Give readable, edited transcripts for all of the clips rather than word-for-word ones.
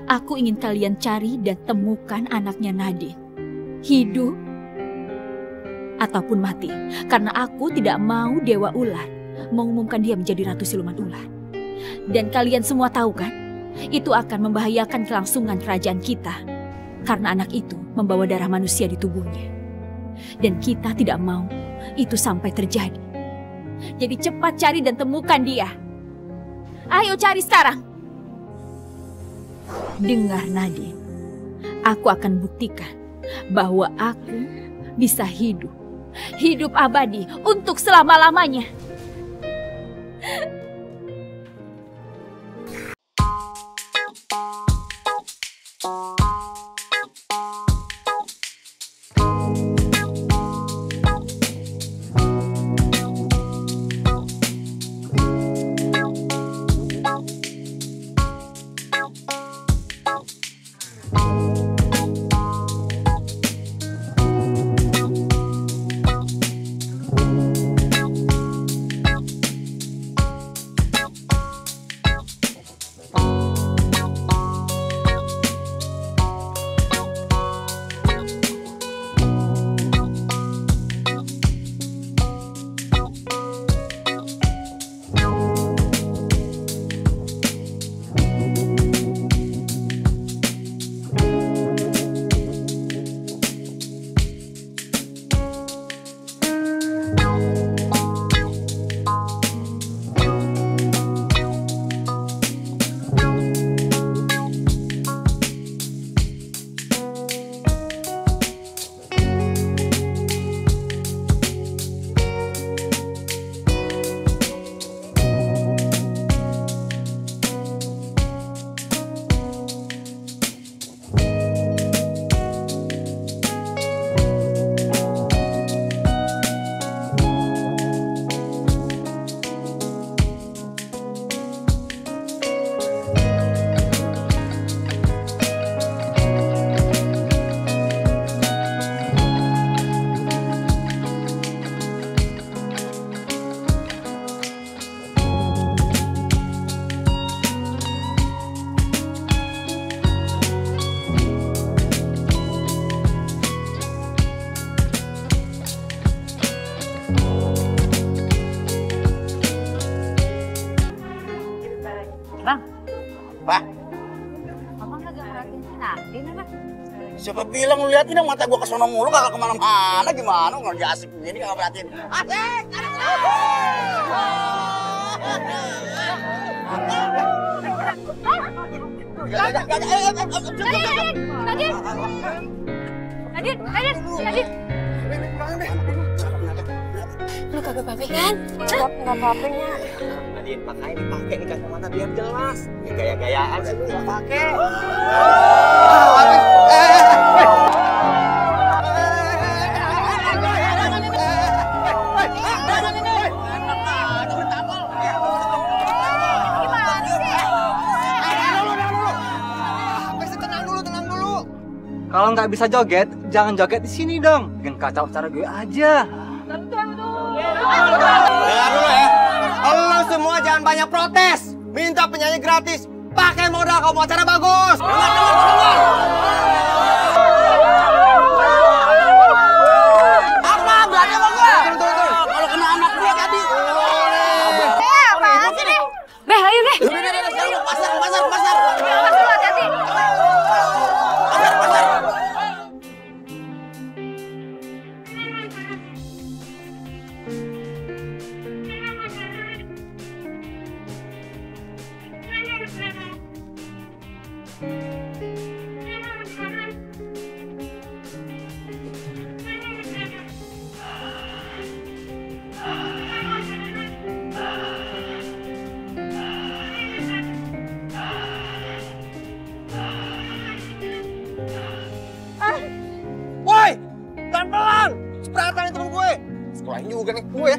Aku ingin kalian cari dan temukan anaknya Nadine. Hidup ataupun mati. Karena aku tidak mau Dewa Ular mengumumkan dia menjadi Ratu Siluman Ular. Dan kalian semua tahu kan, itu akan membahayakan kelangsungan kerajaan kita. Karena anak itu membawa darah manusia di tubuhnya. Dan kita tidak mau itu sampai terjadi. Jadi cepat cari dan temukan dia. Ayo cari sekarang. Dengar Nadine, aku akan buktikan bahwa aku bisa hidup abadi untuk selama-lamanya. Siapa bilang lu liatin dong mata gua kesono mulu kagak kemana-mana, gimana ngerja asik begini kagak perhatiin. Asik! Lu kagak apa-apa kan? Nggak apa-apanya. Nadine, makanya dipakai nih kacamata biar jelas. Ya gaya-gayaan sih lu nggak pakai. Kalau nggak bisa joget, jangan joget di sini dong. Bikin kacau cara gue aja. Dengar dulu ya. Lo semua jangan banyak protes. Minta penyanyi gratis. Pakai modal kalau mau acara bagus. Dengar. Apa? Berani sama gue? Turun. Kalau kena anak gue tadi. Apaan sih nih? Beh, ayo deh. Udah, sekarang pasar. Pasar, hati-hati. Pasar. Woi, pelan-pelan. Seberatan nih temen gue. Sekolahin juga nih gue ya.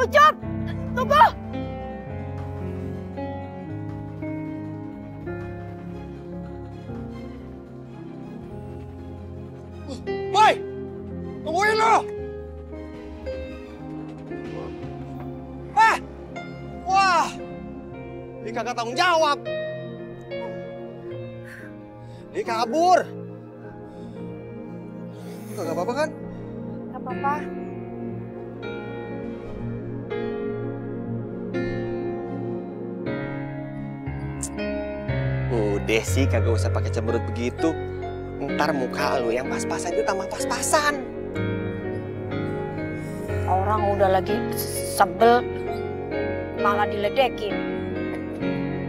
Ucup, tunggu. Woi, tungguin lo. Wah, ini kagak tanggung jawab. Dia kabur. Gak apa-apa kan? Gak apa-apa. Udah sih, kagak usah pakai cemberut begitu. Ntar muka lu yang pas-pasan itu tambah pas-pasan. Orang udah lagi sebel, malah diledekin.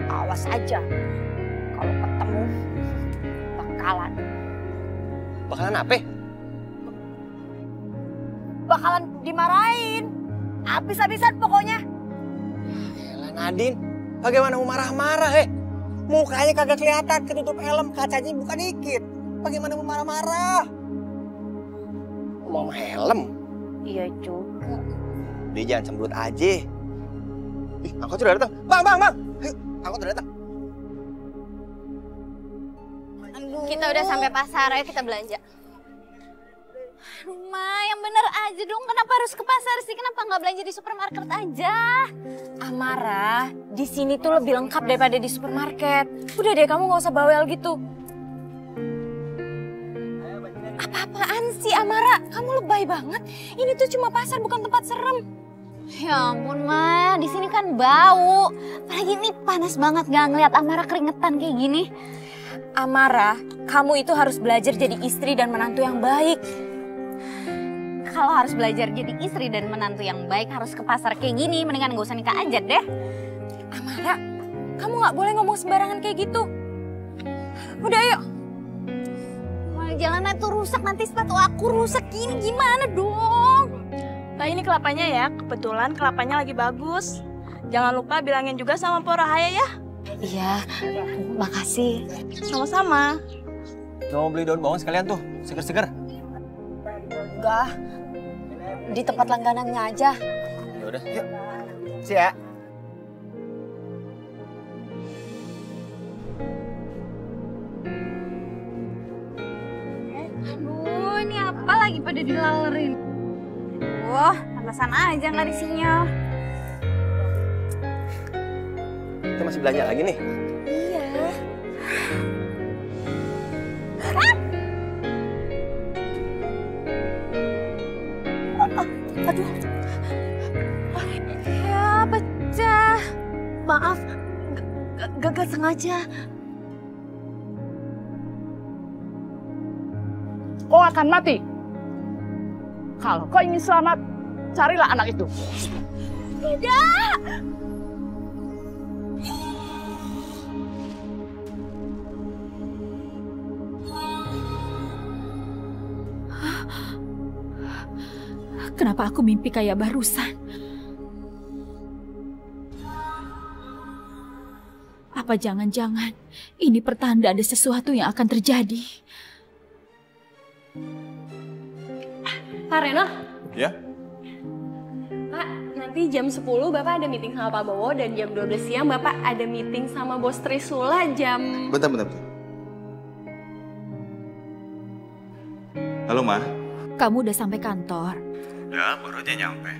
Awas aja, kalau ketemu bakalan. Bakalan apa? Bakalan dimarahin. Habis-habisan pokoknya. Elah Nadine, bagaimana mau marah-marah Mukanya kagak kelihatan, ketutup helm, kacanya buka dikit. Bagaimana mau marah-marah? Mau helm? Iya juga. Dia jangan cemberut aja. Ih, angkot sudah datang. Bang! Ayo, angkot sudah datang. Kita udah sampai pasar, ayo kita belanja. Rumah yang bener aja dong, kenapa harus ke pasar sih? Kenapa nggak belanja di supermarket aja? Amara, di sini tuh lebih lengkap daripada di supermarket. Udah deh, kamu nggak usah bawel gitu. Apa-apaan sih Amara? Kamu lebay banget. Ini tuh cuma pasar, bukan tempat serem. Ya ampun Ma, di sini kan bau. Apalagi ini panas banget, nggak ngeliat Amara keringetan kayak gini. Amara, kamu itu harus belajar jadi istri dan menantu yang baik. Kalau harus belajar jadi istri dan menantu yang baik harus ke pasar kayak gini, mendingan gak usah nikah aja deh. Amara, kamu nggak boleh ngomong sembarangan kayak gitu. Udah yuk. Jalanan tuh rusak, nanti sepatu aku rusak gini gimana dong? Nah ini kelapanya ya, kebetulan kelapanya lagi bagus. Jangan lupa bilangin juga sama Pok Rahaya ya. Iya, makasih. Sama-sama. Mau beli daun bawang sekalian tuh, seger-seger. Enggak, di tempat langganannya aja. Ya udah, yuk. See ya. Aduh, ini apa lagi pada dilalerin? Wah, pantesan aja nggak ada sinyal. Kita masih belanja lagi nih. Iya. Aduh. Ya, pecah. Maaf, gak sengaja. Kau akan mati. Kalau kau ingin selamat, carilah anak itu. Tidak. Kenapa aku mimpi kayak barusan? Apa jangan-jangan ini pertanda ada sesuatu yang akan terjadi? Pak Reno? Ya? Pak, nanti jam 10 Bapak ada meeting sama Pak Bowo dan jam 12 siang Bapak ada meeting sama Bos Trisula jam... Bentar. Halo, Ma. Kamu udah sampai kantor? Udah, baru aja nyampe.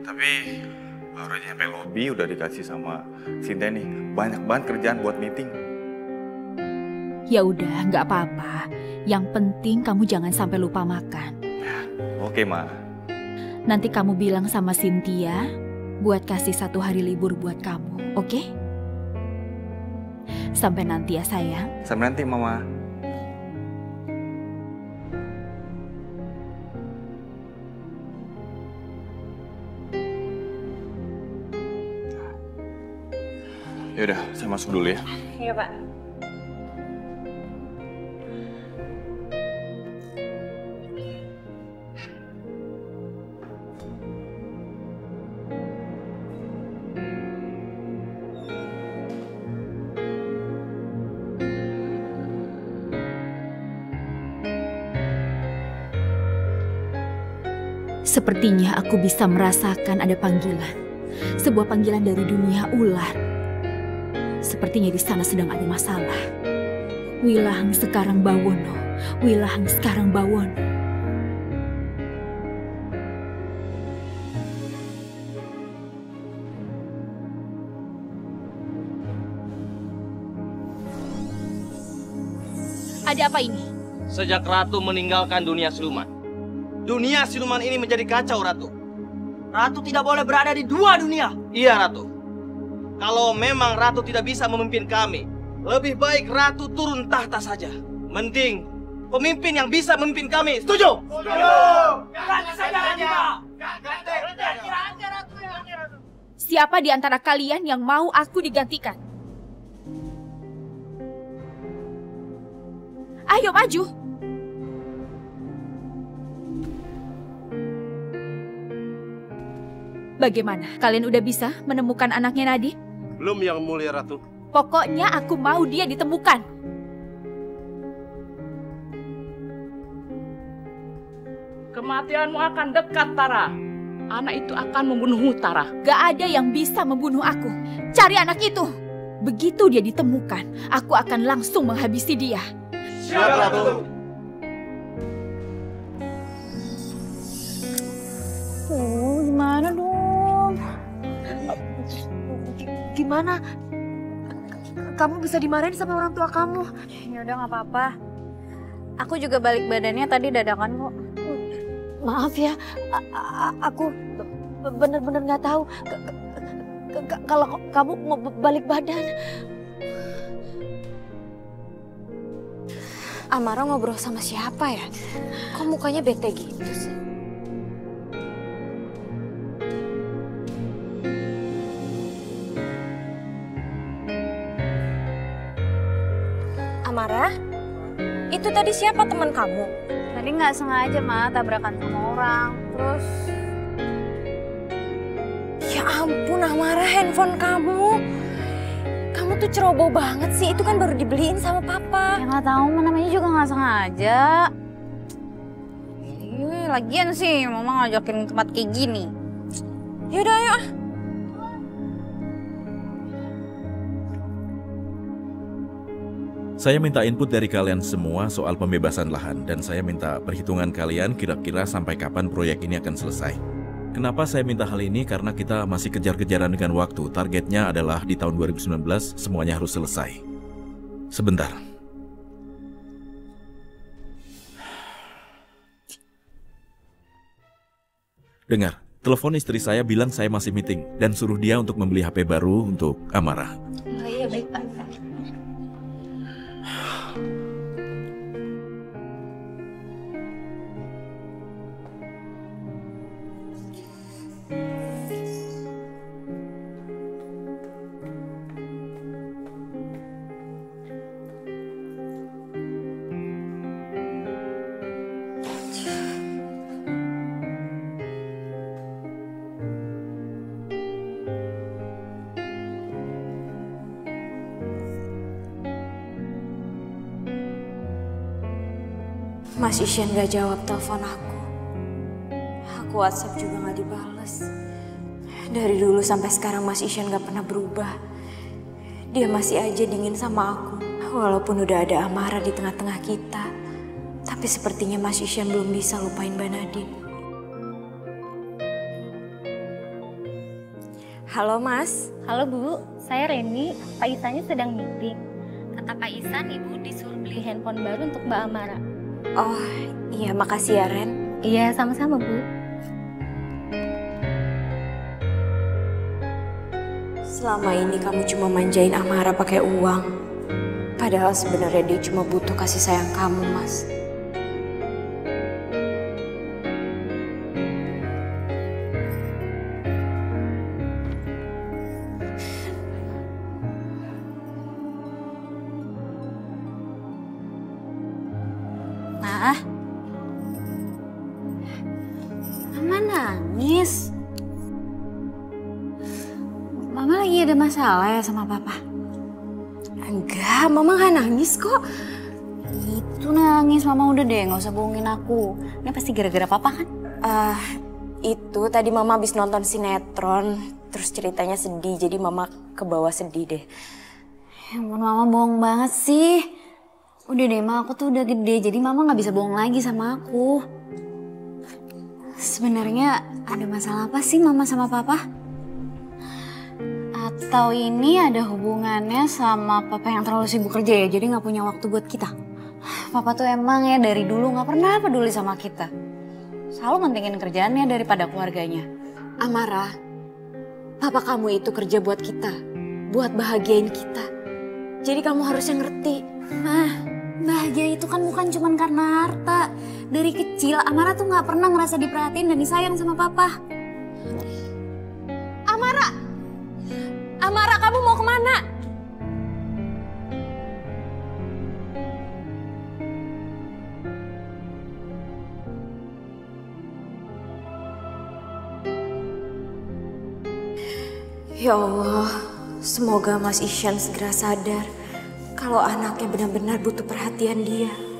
Tapi baru aja nyampe lobi udah dikasih sama Sinta nih. Banyak banget kerjaan buat meeting. Ya udah, nggak apa-apa. Yang penting kamu jangan sampai lupa makan. Oke, Ma. Nanti kamu bilang sama Cynthia buat kasih 1 hari libur buat kamu, oke? Sampai nanti ya sayang. Sampai nanti, Mama. Yaudah, saya masuk dulu ya. Iya Pak. Sepertinya aku bisa merasakan ada panggilan. Sebuah panggilan dari dunia ular. Sepertinya di sana sedang ada masalah. Wilahang sekarang bawono. Wilahang sekarang bawono. Ada apa ini? Sejak Ratu meninggalkan dunia siluman, dunia siluman ini menjadi kacau, Ratu. Ratu tidak boleh berada di dua dunia. Iya, Ratu. Kalau memang Ratu tidak bisa memimpin kami, lebih baik Ratu turun tahta saja. Mending pemimpin yang bisa memimpin kami. Setuju? Setuju. Ganti saja Ratu. Siapa di antara kalian yang mau aku digantikan? Ayo maju. Bagaimana? Kalian udah bisa menemukan anaknya Nadine? Belum, Yang Mulia Ratu. Pokoknya aku mau dia ditemukan. Kematianmu akan dekat, Tara. Anak itu akan membunuhmu, Tara. Gak ada yang bisa membunuh aku. Cari anak itu. Begitu dia ditemukan, aku akan langsung menghabisi dia. Siap, Ratu. Gimana dong? Gimana? Kamu bisa dimarahin sama orang tua kamu? Ya udah nggak apa-apa. Aku juga balik badannya tadi dadakan kok. Maaf ya, aku bener-bener nggak tahu kalau kamu mau balik badan. Amara ngobrol sama siapa ya? Kok mukanya bete gitu sih? Amara, itu tadi siapa teman kamu? Tadi nggak sengaja, Ma, tabrakan sama orang. Terus... Ya ampun, Amara, handphone kamu. Kamu tuh ceroboh banget sih, itu kan baru dibeliin sama papa. Ya nggak tahu, namanya juga nggak sengaja. Lagian sih, Mama ngajakin ke tempat kayak gini. Yaudah, ayo. Saya minta input dari kalian semua soal pembebasan lahan dan saya minta perhitungan kalian kira-kira sampai kapan proyek ini akan selesai. Kenapa saya minta hal ini? Karena kita masih kejar-kejaran dengan waktu. Targetnya adalah di tahun 2019 semuanya harus selesai. Sebentar. Dengar, telepon istri saya bilang saya masih meeting dan suruh dia untuk membeli HP baru untuk Amara. Oh iya, baik Pak. Mas Isyan gak jawab telepon aku. Aku WhatsApp juga gak dibales. Dari dulu sampai sekarang Mas Isyan gak pernah berubah. Dia masih aja dingin sama aku. Walaupun udah ada Amara di tengah-tengah kita. Tapi sepertinya Mas Isyan belum bisa lupain Mbak Nadine. Halo Mas. Halo Bu, saya Reni. Pak Isannya sedang meeting. Kata Pak Isan, Ibu disuruh beli handphone baru untuk Mbak Amara. Oh iya, makasih ya Ren. Iya, sama-sama Bu. Selama ini kamu cuma manjain Amara pakai uang. Padahal sebenarnya dia cuma butuh kasih sayang kamu, Mas. Nah, Mama nangis. Mama lagi ada masalah ya sama Papa? Enggak, Mama gak nangis kok. Itu nangis, Mama udah deh gak usah bohongin aku. Ini pasti gara-gara Papa kan? Itu tadi Mama habis nonton sinetron, terus ceritanya sedih, jadi Mama kebawa sedih deh. Ya ampun, Mama bohong banget sih. Udah deh, Ma, aku tuh udah gede, jadi Mama gak bisa bohong lagi sama aku. Sebenarnya ada masalah apa sih Mama sama Papa? Atau ini ada hubungannya sama Papa yang terlalu sibuk kerja ya, jadi gak punya waktu buat kita? Papa tuh emang ya dari dulu gak pernah peduli sama kita. Selalu mentingin kerjaannya daripada keluarganya. Amara, papa kamu itu kerja buat kita, buat bahagiain kita. Jadi kamu harusnya ngerti. Mah, bahagia itu kan bukan cuma karena harta. Dari kecil Amara tuh gak pernah ngerasa diperhatiin dan disayang sama papa. Amara! Amara, kamu mau kemana? Ya Allah, semoga Mas Isyan segera sadar kalau anaknya benar-benar butuh perhatian dia.